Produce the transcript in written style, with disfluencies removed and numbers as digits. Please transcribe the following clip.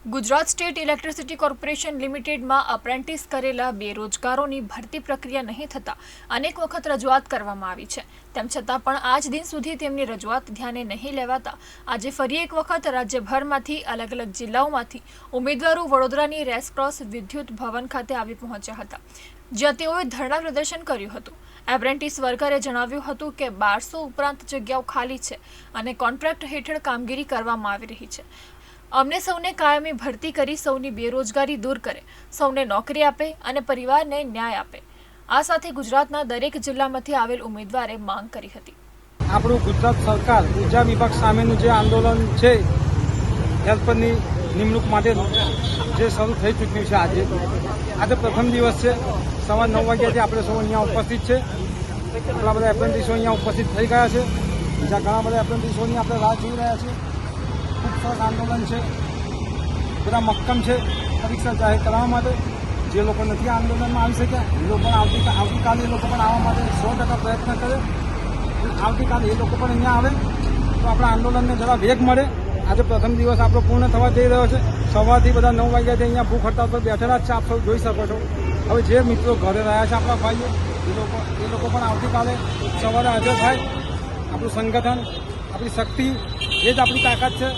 Gujarat state electricity corporation લિમિટેડમાં અપ્રેન્ટિસ કરેલા બેરોજગારોની ભરતી પ્રક્રિયા નહીં થતાં અનેક વખત રજૂઆત કરવામાં આવી છે। તેમ છતાં પણ આજ દિન સુધી તેમની રજૂઆત ધ્યાને નહીં લેવાતા આજે ફરી એક વખત રાજ્યભરમાંથી અલગ અલગ જિલ્લાઓમાંથી ઉમેદવારો વડોદરાની રેસક્રોસ વિદ્યુત ભવન ખાતે આવી પહોંચ્યા હતા, જ્યાં તેઓએ ધરણા પ્રદર્શન કર્યું હતું। એપ્રેન્ટિસ વર્કરે જણાવ્યું હતું કે 1200 ઉપરાંત જગ્યાઓ ખાલી છે અને કોન્ટ્રાક્ટ હેઠળ કામગીરી કરવામાં આવી રહી છે। અમને સૌને કાયમી ભરતી કરી સૌની બેરોજગારી દૂર કરે, સૌને નોકરી આપે અને પરિવારને ન્યાય આપે। આ સાથે ગુજરાતના દરેક જિલ્લામાંથી આવેલ ઉમેદવારે માંગ કરી હતી। આપણું ગુજરાત સરકાર ઉર્જા વિભાગ સામેનું જે આંદોલન છે હેલ્પરની નિમણૂક માટે જે શરૂ થઈ ચૂક્યું છે, આજે પ્રથમ દિવસ છે। સવાર 9 વાગ્યાથી આપણે સૌ અહીંયા ઉપસ્થિત છે। ઘણા બધા એપ્રેન્ટિસો અહીંયા ઉપસ્થિત થઈ ગયા છે, જ્યાં ઘણા બધા એપ્રેન્ટિસોની આપણે રાહ જોઈ રહ્યા છીએ। ખૂબ સરસ આંદોલન છે, બધા મક્કમ છે પરીક્ષા જાહેર કરવા માટે। જે લોકો નથી આંદોલનમાં આવી શક્યા એ લોકો પણ આવતીકાલે એ લોકો પણ આવવા માટે 100% પ્રયત્ન કરે। આવતીકાલે એ લોકો પણ અહીંયા આવે તો આપણા આંદોલનને જરા વેગ મળે। આજે પ્રથમ દિવસ આપણો પૂર્ણ થવા જઈ રહ્યો છે। સવારથી બધા 9 વાગ્યાથી અહીંયા ભૂખ હડતાળ પર બેઠેલા જ છે, આપ સૌ જોઈ શકો છો। હવે જે મિત્રો ઘરે રહ્યા છે આપણા ભાઈઓ, એ લોકો પણ આવતીકાલે સવારે હાજર થાય। આપણું સંગઠન, આપણી શક્તિ, એ જ આપણી તાકાત છે।